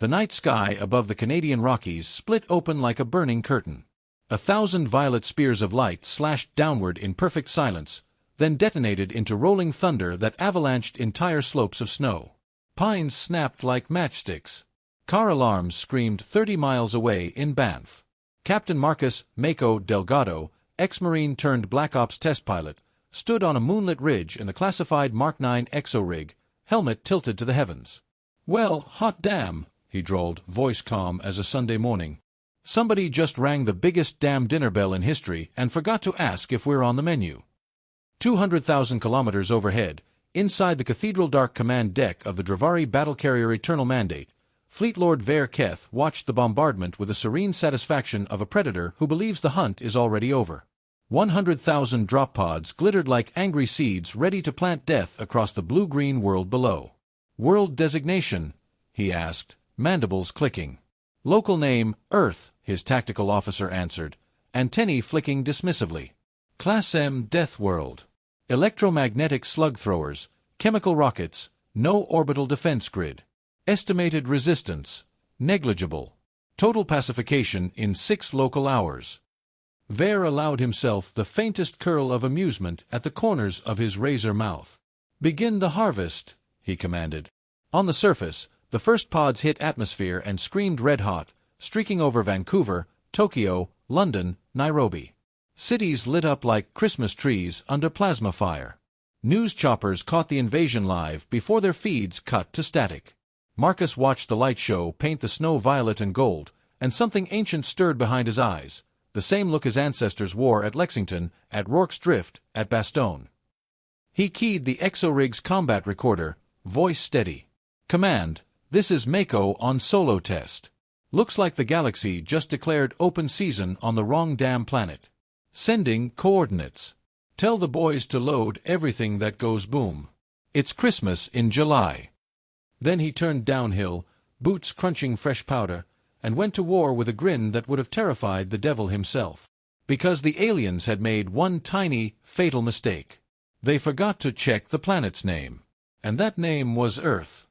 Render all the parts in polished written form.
The night sky above the Canadian Rockies split open like a burning curtain. 1,000 violet spears of light slashed downward in perfect silence, then detonated into rolling thunder that avalanched entire slopes of snow. Pines snapped like matchsticks. Car alarms screamed 30 miles away in Banff. Captain Marcus Mako Delgado, ex-Marine turned Black Ops test pilot, stood on a moonlit ridge in the classified Mark 9 exo-rig, helmet tilted to the heavens. "Well, hot damn," he drawled, voice calm as a Sunday morning. "Somebody just rang the biggest damn dinner bell in history and forgot to ask if we're on the menu." 200,000 kilometers overhead, inside the Cathedral Dark command deck of the Dravari battle carrier Eternal Mandate, Fleet Lord Ver Keth watched the bombardment with the serene satisfaction of a predator who believes the hunt is already over. 100,000 drop pods glittered like angry seeds ready to plant death across the blue-green world below. "World designation?" he asked, mandibles clicking. "Local name, Earth," his tactical officer answered, antennae flicking dismissively. "Class M Deathworld. Electromagnetic slug throwers, chemical rockets, no orbital defense grid. Estimated resistance, negligible. Total pacification in 6 local hours." Ver allowed himself the faintest curl of amusement at the corners of his razor mouth. "Begin the harvest," he commanded. On the surface, the first pods hit atmosphere and screamed red-hot, streaking over Vancouver, Tokyo, London, Nairobi. Cities lit up like Christmas trees under plasma fire. News choppers caught the invasion live before their feeds cut to static. Marcus watched the light show paint the snow violet and gold, and something ancient stirred behind his eyes, the same look his ancestors wore at Lexington, at Rorke's Drift, at Bastogne. He keyed the exo-rig's combat recorder, voice steady. "Command, this is Mako on solo test. Looks like the galaxy just declared open season on the wrong damn planet. Sending coordinates. Tell the boys to load everything that goes boom. It's Christmas in July." Then he turned downhill, boots crunching fresh powder, and went to war with a grin that would have terrified the devil himself. Because the aliens had made one tiny, fatal mistake. They forgot to check the planet's name. And that name was Earth.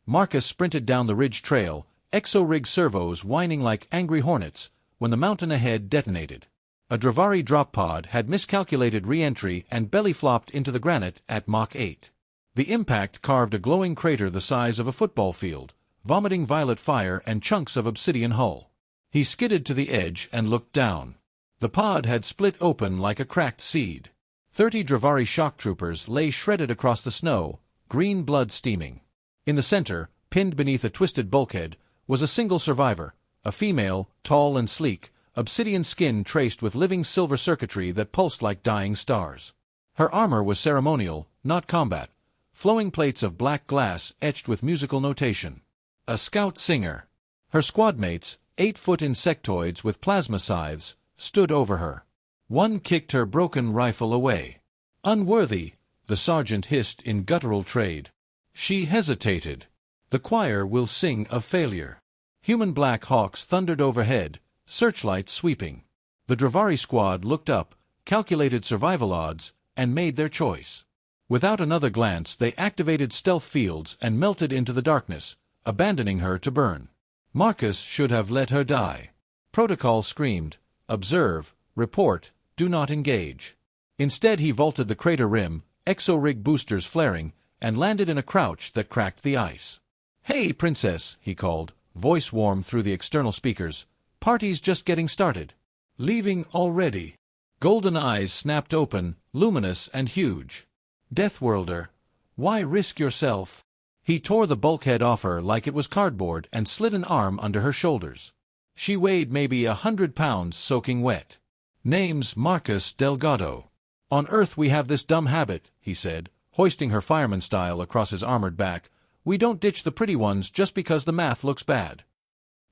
Marcus sprinted down the ridge trail, exo-rig servos whining like angry hornets, when the mountain ahead detonated. A Dravari drop pod had miscalculated re-entry and belly-flopped into the granite at Mach 8. The impact carved a glowing crater the size of a football field, vomiting violet fire and chunks of obsidian hull. He skidded to the edge and looked down. The pod had split open like a cracked seed. 30 Dravari shock troopers lay shredded across the snow, green blood steaming. In the center, pinned beneath a twisted bulkhead, was a single survivor, a female, tall and sleek, obsidian skin traced with living silver circuitry that pulsed like dying stars. Her armor was ceremonial, not combat. Flowing plates of black glass etched with musical notation. A scout singer. Her squadmates, 8-foot insectoids with plasma scythes, stood over her. One kicked her broken rifle away. "Unworthy," the sergeant hissed in guttural trade. She hesitated. "The choir will sing of failure." Human Black Hawks thundered overhead, searchlights sweeping. The Dravari squad looked up, calculated survival odds, and made their choice. Without another glance, they activated stealth fields and melted into the darkness, abandoning her to burn. Marcus should have let her die. Protocol screamed, "Observe, report, do not engage." Instead he vaulted the crater rim, exo-rig boosters flaring, and landed in a crouch that cracked the ice. "Hey, princess," he called, voice warm through the external speakers. "Party's just getting started." "Leaving already." Golden eyes snapped open, luminous and huge. "Deathworlder, why risk yourself?" He tore the bulkhead off her like it was cardboard and slid an arm under her shoulders. She weighed maybe 100 pounds soaking wet. "Name's Marcus Delgado. On Earth we have this dumb habit," he said, hoisting her fireman style across his armored back. "We don't ditch the pretty ones just because the math looks bad."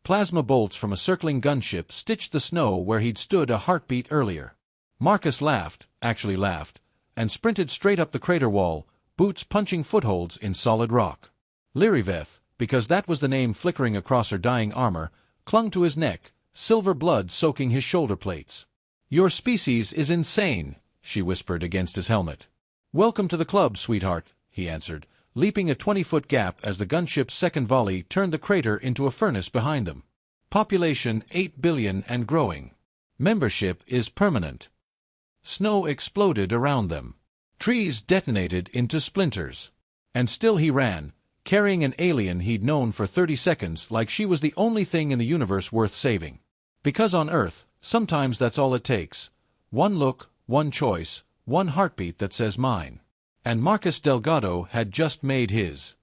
Plasma bolts from a circling gunship stitched the snow where he'd stood a heartbeat earlier. Marcus laughed, actually laughed, and sprinted straight up the crater wall, boots punching footholds in solid rock. Liriveth, because that was the name flickering across her dying armor, clung to his neck, silver blood soaking his shoulder plates. "Your species is insane," she whispered against his helmet. "Welcome to the club, sweetheart," he answered, leaping a 20-foot gap as the gunship's second volley turned the crater into a furnace behind them. Population 8 billion and growing. Membership is permanent. Snow exploded around them. Trees detonated into splinters. And still he ran, carrying an alien he'd known for 30 seconds like she was the only thing in the universe worth saving. Because on Earth, sometimes that's all it takes. One look, one choice, one heartbeat that says mine. And Marcus Delgado had just made his.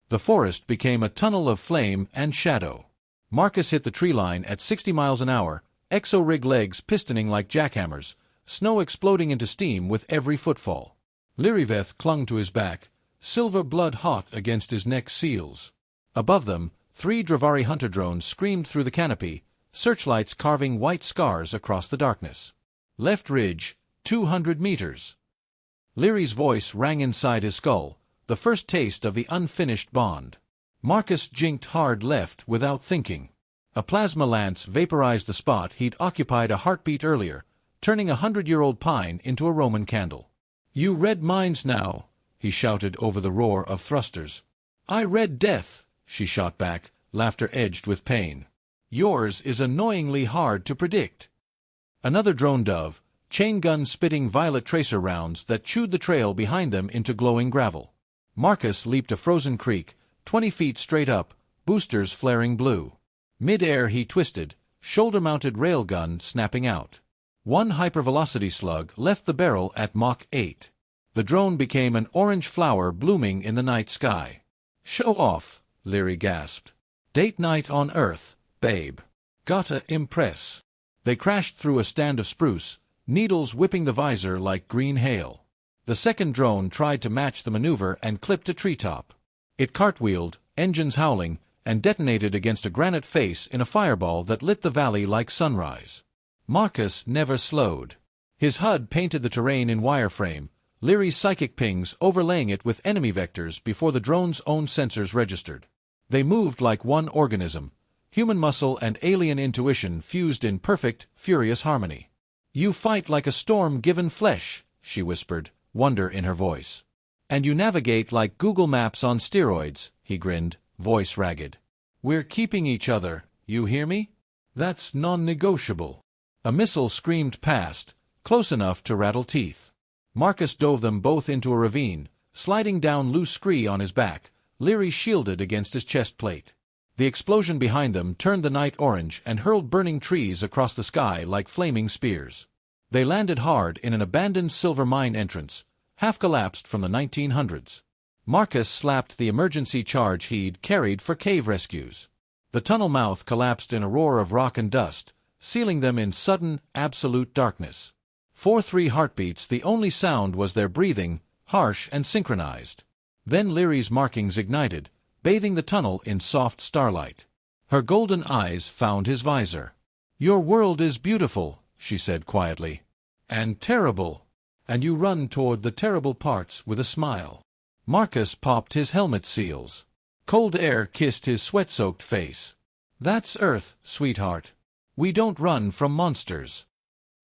The forest became a tunnel of flame and shadow. Marcus hit the tree line at 60 miles an hour, exo-rig legs pistoning like jackhammers, snow exploding into steam with every footfall. Liriveth clung to his back, silver blood hot against his neck's seals. Above them, 3 Dravari hunter drones screamed through the canopy, searchlights carving white scars across the darkness. Left ridge, 200 meters. Leary's voice rang inside his skull, the first taste of the unfinished bond. Marcus jinked hard left without thinking. A plasma lance vaporized the spot he'd occupied a heartbeat earlier, turning a 100-year-old pine into a Roman candle. "You read minds now," he shouted over the roar of thrusters. "I read death," she shot back, laughter edged with pain. "Yours is annoyingly hard to predict." Another drone dove, chain gun spitting violet tracer rounds that chewed the trail behind them into glowing gravel. Marcus leaped a frozen creek, 20 feet straight up, boosters flaring blue. Mid-air he twisted, shoulder-mounted railgun snapping out. One hypervelocity slug left the barrel at Mach 8. The drone became an orange flower blooming in the night sky. "Show off," Leary gasped. "Date night on Earth, babe. Gotta impress." They crashed through a stand of spruce, needles whipping the visor like green hail. The second drone tried to match the maneuver and clipped a treetop. It cartwheeled, engines howling, and detonated against a granite face in a fireball that lit the valley like sunrise. Marcus never slowed. His HUD painted the terrain in wireframe, Leary's psychic pings overlaying it with enemy vectors before the drone's own sensors registered. They moved like one organism, human muscle and alien intuition fused in perfect, furious harmony. "You fight like a storm given flesh," she whispered, wonder in her voice. "And you navigate like Google Maps on steroids," he grinned, voice ragged. "We're keeping each other, you hear me? That's non-negotiable." A missile screamed past, close enough to rattle teeth. Marcus dove them both into a ravine, sliding down loose scree on his back, Leary shielded against his chest plate. The explosion behind them turned the night orange and hurled burning trees across the sky like flaming spears. They landed hard in an abandoned silver mine entrance, half-collapsed from the 1900s. Marcus slapped the emergency charge he'd carried for cave rescues. The tunnel mouth collapsed in a roar of rock and dust, sealing them in sudden, absolute darkness. For 3 heartbeats the only sound was their breathing, harsh and synchronized. Then Leary's markings ignited, bathing the tunnel in soft starlight. Her golden eyes found his visor. "Your world is beautiful," she said quietly. "And terrible. And you run toward the terrible parts with a smile." Marcus popped his helmet seals. Cold air kissed his sweat-soaked face. "That's Earth, sweetheart. We don't run from monsters."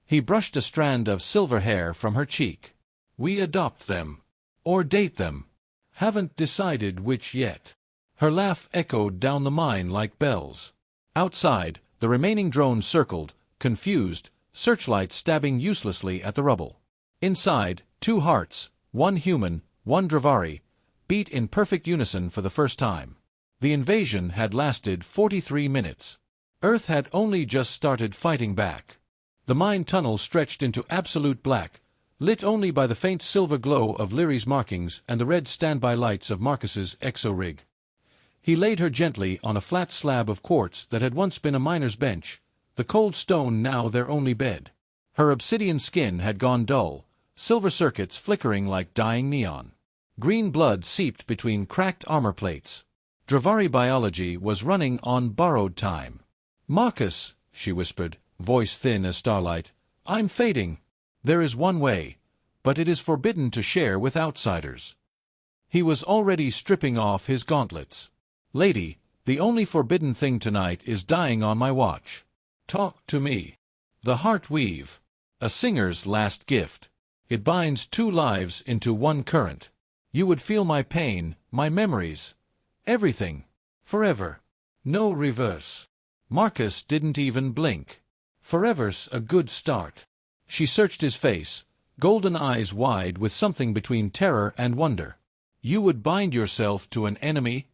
He brushed a strand of silver hair from her cheek. "We adopt them. Or date them. Haven't decided which yet." Her laugh echoed down the mine like bells. Outside, the remaining drones circled, confused, searchlights stabbing uselessly at the rubble. Inside, 2 hearts, 1 human, 1 Dravari, beat in perfect unison for the first time. The invasion had lasted 43 minutes. Earth had only just started fighting back. The mine tunnel stretched into absolute black, lit only by the faint silver glow of Leary's markings and the red standby lights of Marcus's exo-rig. He laid her gently on a flat slab of quartz that had once been a miner's bench, the cold stone now their only bed. Her obsidian skin had gone dull, silver circuits flickering like dying neon. Green blood seeped between cracked armor plates. Dravari biology was running on borrowed time. "Marcus," she whispered, voice thin as starlight, "I'm fading. There is one way, but it is forbidden to share with outsiders." He was already stripping off his gauntlets. "Lady, the only forbidden thing tonight is dying on my watch. Talk to me." The heart weave. A singer's last gift. It binds 2 lives into one current. You would feel my pain, my memories. Everything. Forever. No reverse. Marcus didn't even blink. Forever's a good start. She searched his face, golden eyes wide with something between terror and wonder. You would bind yourself to an enemy?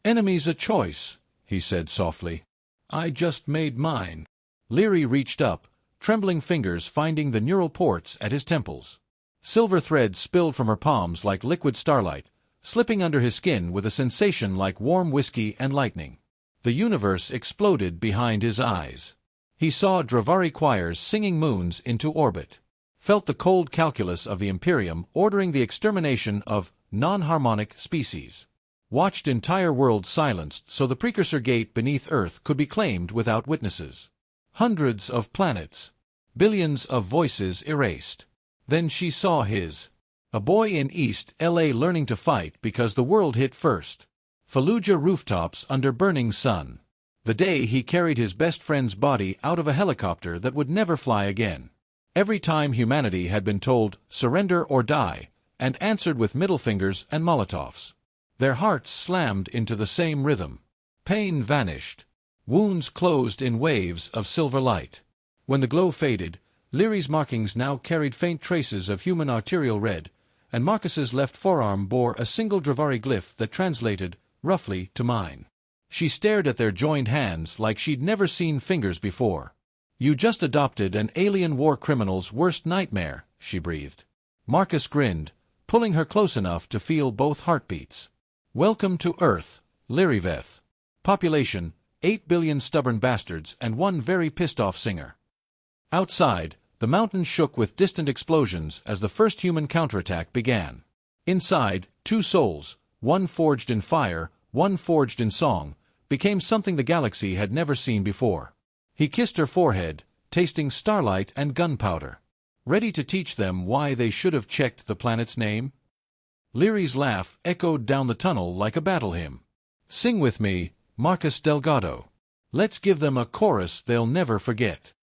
Enemy's a choice, he said softly. I just made mine. Leary reached up, trembling fingers finding the neural ports at his temples. Silver threads spilled from her palms like liquid starlight, slipping under his skin with a sensation like warm whiskey and lightning. The universe exploded behind his eyes. He saw Dravari choirs singing moons into orbit, felt the cold calculus of the Imperium ordering the extermination of non-harmonic species, watched entire worlds silenced so the precursor gate beneath Earth could be claimed without witnesses. Hundreds of planets, billions of voices erased. Then she saw a boy in East LA learning to fight because the world hit first. Fallujah rooftops under burning sun. The day he carried his best friend's body out of a helicopter that would never fly again. Every time humanity had been told, surrender or die, and answered with middle fingers and Molotovs. Their hearts slammed into the same rhythm. Pain vanished. Wounds closed in waves of silver light. When the glow faded, Leary's markings now carried faint traces of human arterial red, and Marcus's left forearm bore a single Dravari glyph that translated, roughly, to mine. She stared at their joined hands like she'd never seen fingers before. You just adopted an alien war criminal's worst nightmare, she breathed. Marcus grinned, pulling her close enough to feel both heartbeats. Welcome to Earth, Lyriveth. Population, 8 billion stubborn bastards and one very pissed-off singer. Outside, the mountains shook with distant explosions as the first human counterattack began. Inside, two souls, one forged in fire, one forged in song, became something the galaxy had never seen before. He kissed her forehead, tasting starlight and gunpowder. Ready to teach them why they should have checked the planet's name? Leary's laugh echoed down the tunnel like a battle hymn. Sing with me, Marcus Delgado. Let's give them a chorus they'll never forget.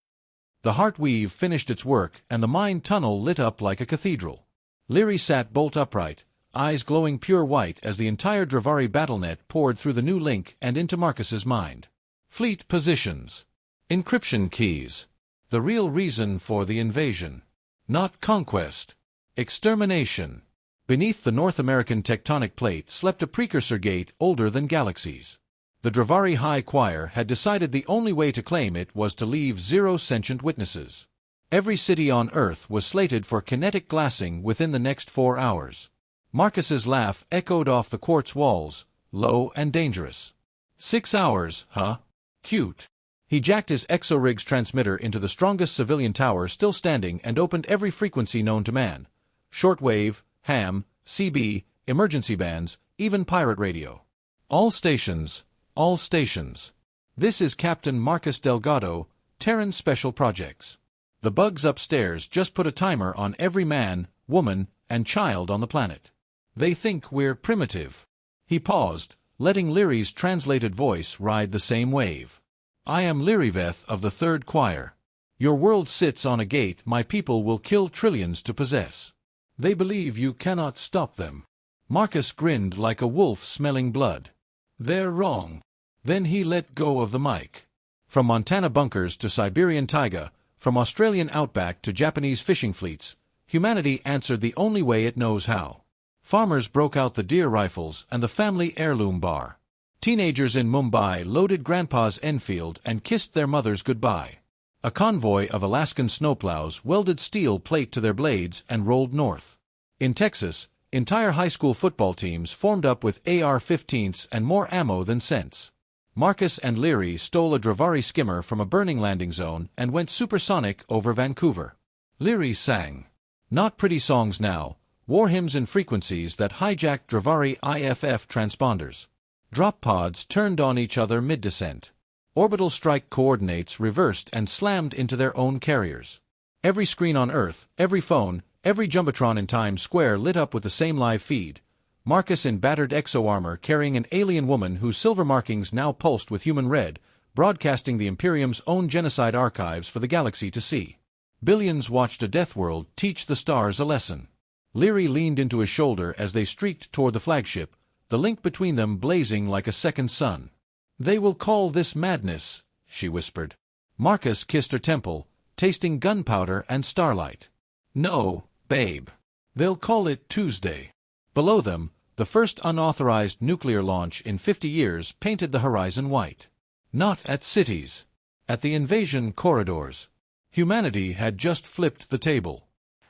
The heart weave finished its work and the mind tunnel lit up like a cathedral. Leary sat bolt upright, eyes glowing pure white as the entire Dravari battlenet poured through the new link and into Marcus's mind. Fleet positions. Encryption keys. The real reason for the invasion. Not conquest. Extermination. Beneath the North American tectonic plate slept a precursor gate older than galaxies. The Dravari High Choir had decided the only way to claim it was to leave 0 sentient witnesses. Every city on Earth was slated for kinetic glassing within the next 4 hours. Marcus's laugh echoed off the quartz walls, low and dangerous. 6 hours, huh? Cute. He jacked his exorig's transmitter into the strongest civilian tower still standing and opened every frequency known to man. Shortwave, ham, CB, emergency bands, even pirate radio. All stations. All stations. This is Captain Marcus Delgado, Terran Special Projects. The bugs upstairs just put a timer on every man, woman, and child on the planet. They think we're primitive. He paused, letting Leary's translated voice ride the same wave. I am Lyriveth of the Third Choir. Your world sits on a gate my people will kill trillions to possess. They believe you cannot stop them. Marcus grinned like a wolf smelling blood. They're wrong. Then he let go of the mic. From Montana bunkers to Siberian taiga, from Australian outback to Japanese fishing fleets, humanity answered the only way it knows how. Farmers broke out the deer rifles and the family heirloom bar. Teenagers in Mumbai loaded Grandpa's Enfield and kissed their mothers goodbye. A convoy of Alaskan snowplows welded steel plate to their blades and rolled north. In Texas, entire high school football teams formed up with AR-15s and more ammo than sense. Marcus and Leary stole a Dravari skimmer from a burning landing zone and went supersonic over Vancouver. Leary sang. Not pretty songs now, war hymns in frequencies that hijacked Dravari IFF transponders. Drop pods turned on each other mid-descent. Orbital strike coordinates reversed and slammed into their own carriers. Every screen on Earth, every phone, every jumbotron in Times Square lit up with the same live feed. Marcus in battered exo-armor carrying an alien woman whose silver markings now pulsed with human red, broadcasting the Imperium's own genocide archives for the galaxy to see. Billions watched a deathworld teach the stars a lesson. Leary leaned into his shoulder as they streaked toward the flagship, the link between them blazing like a second sun. "They will call this madness," she whispered. Marcus kissed her temple, tasting gunpowder and starlight. "No, babe. They'll call it Tuesday." Below them, the first unauthorized nuclear launch in 50 years painted the horizon white. Not at cities. At the invasion corridors. Humanity had just flipped the table.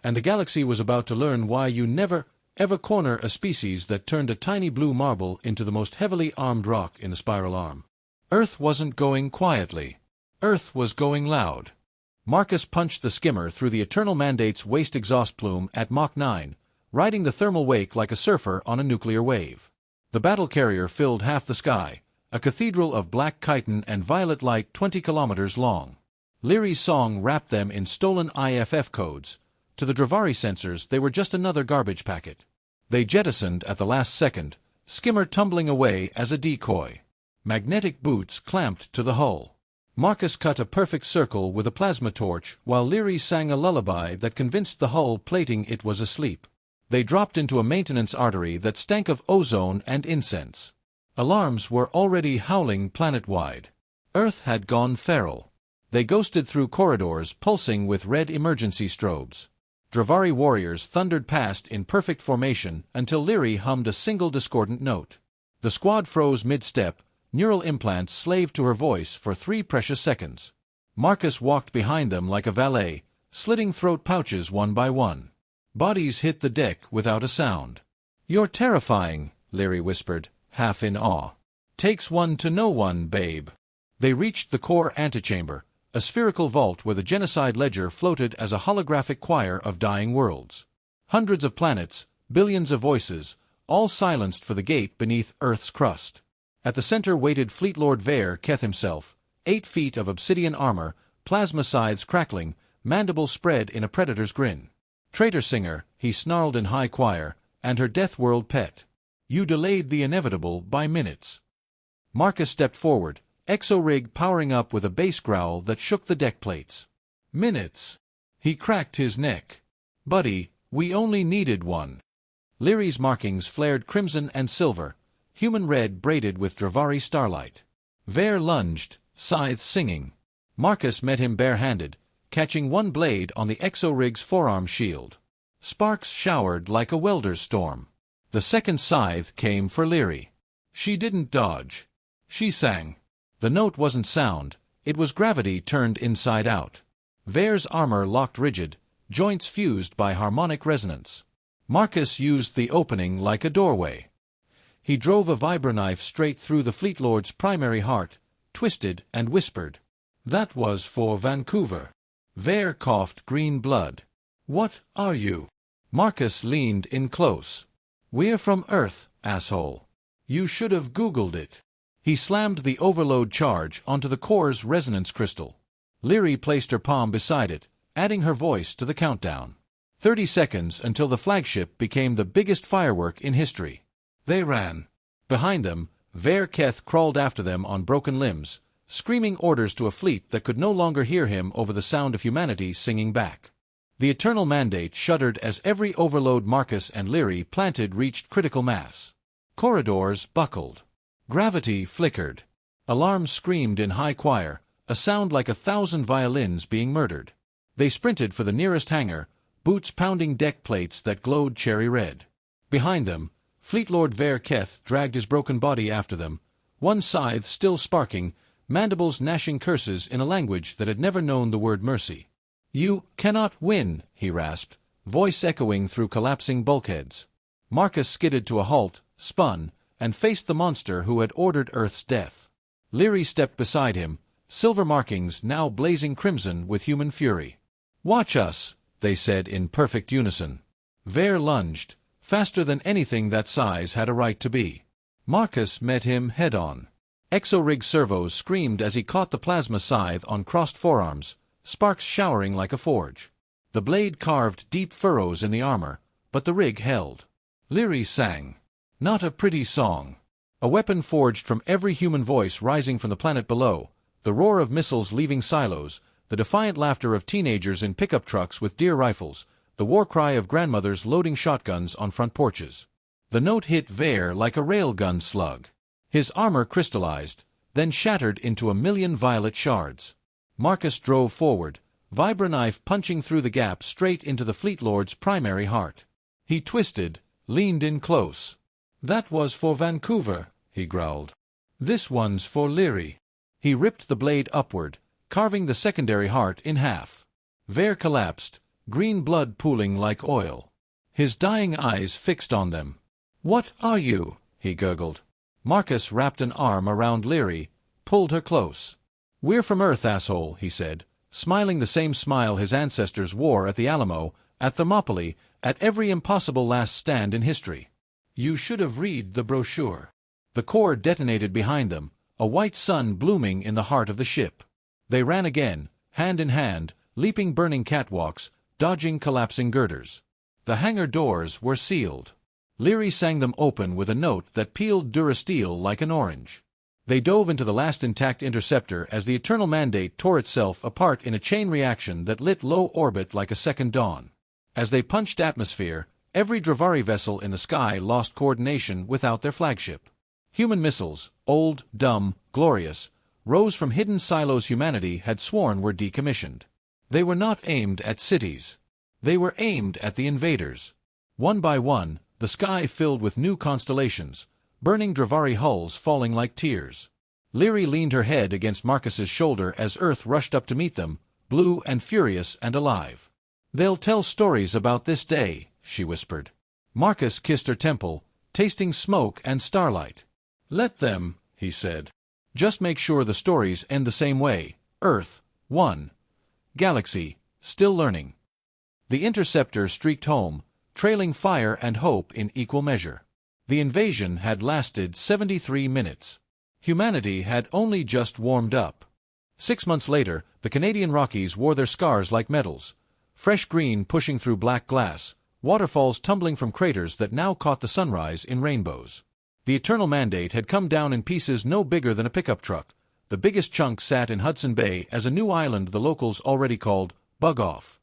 And the galaxy was about to learn why you never, ever corner a species that turned a tiny blue marble into the most heavily armed rock in the spiral arm. Earth wasn't going quietly. Earth was going loud. Marcus punched the skimmer through the Eternal Mandate's waste exhaust plume at Mach 9, riding the thermal wake like a surfer on a nuclear wave. The battle carrier filled half the sky, a cathedral of black chitin and violet light 20 kilometers long. Leary's song wrapped them in stolen IFF codes. To the Dravari sensors, they were just another garbage packet. They jettisoned at the last second, skimmer tumbling away as a decoy. Magnetic boots clamped to the hull. Marcus cut a perfect circle with a plasma torch while Leary sang a lullaby that convinced the hull plating it was asleep. They dropped into a maintenance artery that stank of ozone and incense. Alarms were already howling planet-wide. Earth had gone feral. They ghosted through corridors pulsing with red emergency strobes. Dravari warriors thundered past in perfect formation until Leary hummed a single discordant note. The squad froze mid-step, neural implants slaved to her voice for 3 precious seconds. Marcus walked behind them like a valet, slitting throat pouches one by one. Bodies hit the deck without a sound. "You're terrifying," Leary whispered, half in awe. "Takes one to know one, babe." They reached the core antechamber, a spherical vault where the genocide ledger floated as a holographic choir of dying worlds. Hundreds of planets, billions of voices, all silenced for the gate beneath Earth's crust. At the center waited Fleet Lord Vare Keth himself, 8 feet of obsidian armor, plasma scythes crackling, mandibles spread in a predator's grin. "Traitor singer," he snarled in high choir, "and her deathworld pet. You delayed the inevitable by minutes." Marcus stepped forward, exo-rig powering up with a bass growl that shook the deck plates. "Minutes." He cracked his neck. "Buddy, we only needed one." Leary's markings flared crimson and silver, human red braided with Dravari starlight. Vare lunged, scythe singing. Marcus met him bare-handed, catching one blade on the exo-rig's forearm shield. Sparks showered like a welder's storm. The second scythe came for Leary. She didn't dodge. She sang. The note wasn't sound, it was gravity turned inside out. Vare's armor locked rigid, joints fused by harmonic resonance. Marcus used the opening like a doorway. He drove a vibroknife straight through the Fleet Lord's primary heart, twisted and whispered. "That was for Vancouver." Vare coughed green blood. "What are you?" Marcus leaned in close. "We're from Earth, asshole. You should have Googled it." He slammed the overload charge onto the core's resonance crystal. Leary placed her palm beside it, adding her voice to the countdown. 30 seconds until the flagship became the biggest firework in history. They ran. Behind them, Vare Keth crawled after them on broken limbs, screaming orders to a fleet that could no longer hear him over the sound of humanity singing back. The Eternal Mandate shuddered as every overload Marcus and Leary planted reached critical mass. Corridors buckled. Gravity flickered. Alarms screamed in high choir, a sound like 1,000 violins being murdered. They sprinted for the nearest hangar, boots pounding deck plates that glowed cherry red. Behind them, Fleet Lord Vare Keth dragged his broken body after them, one scythe still sparking, mandibles gnashing curses in a language that had never known the word mercy. "You cannot win," he rasped, voice echoing through collapsing bulkheads. Marcus skidded to a halt, spun, and faced the monster who had ordered Earth's death. Leary stepped beside him, silver markings now blazing crimson with human fury. "Watch us," they said in perfect unison. Vare lunged, faster than anything that size had a right to be. Marcus met him head-on. Exo-rig servos screamed as he caught the plasma scythe on crossed forearms, sparks showering like a forge. The blade carved deep furrows in the armor, but the rig held. Leary sang. Not a pretty song. A weapon forged from every human voice rising from the planet below, the roar of missiles leaving silos, the defiant laughter of teenagers in pickup trucks with deer rifles, the war cry of grandmothers loading shotguns on front porches. The note hit Vare like a railgun slug. His armor crystallized, then shattered into a million violet shards. Marcus drove forward, vibraknife punching through the gap straight into the Fleet Lord's primary heart. He twisted, leaned in close. "That was for Vancouver," he growled. "This one's for Leary." He ripped the blade upward, carving the secondary heart in half. Vare collapsed, green blood pooling like oil. His dying eyes fixed on them. "What are you?" he gurgled. Marcus wrapped an arm around Leary, pulled her close. "We're from Earth, asshole," he said, smiling the same smile his ancestors wore at the Alamo, at Thermopylae, at every impossible last stand in history. "You should have read the brochure." The core detonated behind them, a white sun blooming in the heart of the ship. They ran again, hand in hand, leaping burning catwalks, dodging collapsing girders. The hangar doors were sealed. Leary sang them open with a note that peeled Durasteel like an orange. They dove into the last intact interceptor as the Eternal Mandate tore itself apart in a chain reaction that lit low orbit like a second dawn. As they punched atmosphere, every Dravari vessel in the sky lost coordination without their flagship. Human missiles, old, dumb, glorious, rose from hidden silos humanity had sworn were decommissioned. They were not aimed at cities. They were aimed at the invaders. One by one, the sky filled with new constellations, burning Dravari hulls falling like tears. Leary leaned her head against Marcus's shoulder as Earth rushed up to meet them, blue and furious and alive. "They'll tell stories about this day," she whispered. Marcus kissed her temple, tasting smoke and starlight. "Let them," he said. "Just make sure the stories end the same way. Earth, 1. Galaxy, still learning." The interceptor streaked home, trailing fire and hope in equal measure. The invasion had lasted 73 minutes. Humanity had only just warmed up. 6 months later, the Canadian Rockies wore their scars like medals, fresh green pushing through black glass, waterfalls tumbling from craters that now caught the sunrise in rainbows. The Eternal Mandate had come down in pieces no bigger than a pickup truck. The biggest chunk sat in Hudson Bay as a new island the locals already called Bug Off.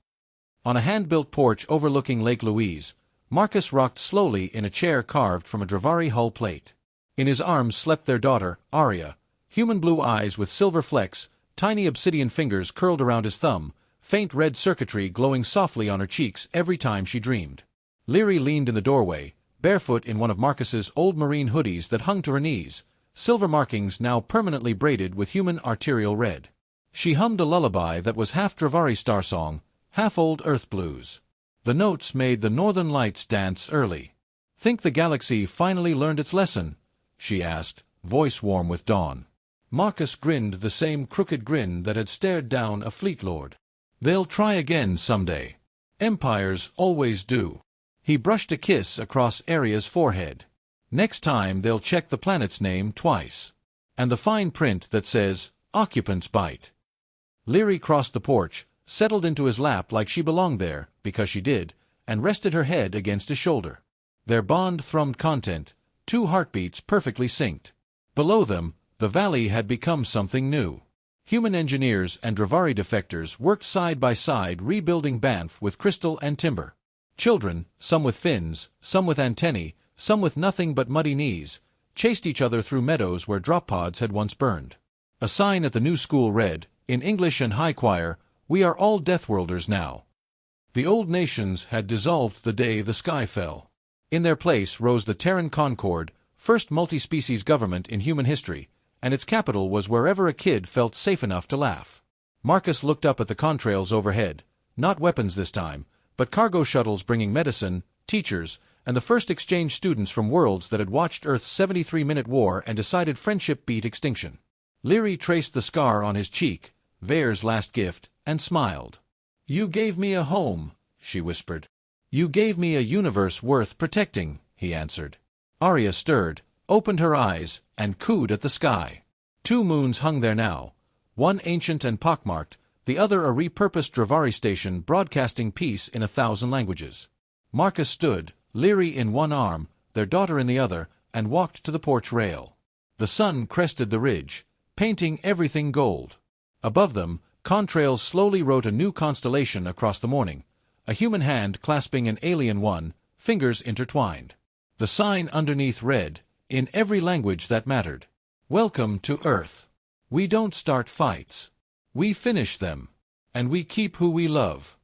On a hand-built porch overlooking Lake Louise, Marcus rocked slowly in a chair carved from a Dravari hull plate. In his arms slept their daughter, Arya, human blue eyes with silver flecks, tiny obsidian fingers curled around his thumb, faint red circuitry glowing softly on her cheeks every time she dreamed. Leary leaned in the doorway, barefoot in one of Marcus's old marine hoodies that hung to her knees, silver markings now permanently braided with human arterial red. She hummed a lullaby that was half Dravari star song, half old Earth blues. The notes made the northern lights dance early. "Think the galaxy finally learned its lesson?" she asked, voice warm with dawn. Marcus grinned the same crooked grin that had stared down a Fleet Lord. "They'll try again someday. Empires always do." He brushed a kiss across Arya's forehead. "Next time they'll check the planet's name twice. And the fine print that says, 'Occupants Bite.'" Leary crossed the porch, settled into his lap like she belonged there, because she did, and rested her head against his shoulder. Their bond thrummed content, 2 heartbeats perfectly synced. Below them, the valley had become something new. Human engineers and Dravari defectors worked side by side rebuilding Banff with crystal and timber. Children, some with fins, some with antennae, some with nothing but muddy knees, chased each other through meadows where drop pods had once burned. A sign at the new school read, in English and high choir, "We are all deathworlders now." The old nations had dissolved the day the sky fell. In their place rose the Terran Concord, first multi-species government in human history, and its capital was wherever a kid felt safe enough to laugh. Marcus looked up at the contrails overhead, not weapons this time, but cargo shuttles bringing medicine, teachers, and the first exchange students from worlds that had watched Earth's 73-minute war and decided friendship beat extinction. Leary traced the scar on his cheek, Vare's last gift, and smiled. "You gave me a home," she whispered. "You gave me a universe worth protecting," he answered. Arya stirred, opened her eyes, and cooed at the sky. 2 moons hung there now, one ancient and pockmarked, the other a repurposed Dravari station broadcasting peace in 1,000 languages. Marcus stood, Leary in one arm, their daughter in the other, and walked to the porch rail. The sun crested the ridge, painting everything gold. Above them, contrails slowly wrote a new constellation across the morning, a human hand clasping an alien one, fingers intertwined. The sign underneath read, in every language that mattered, "Welcome to Earth. We don't start fights. We finish them. And we keep who we love."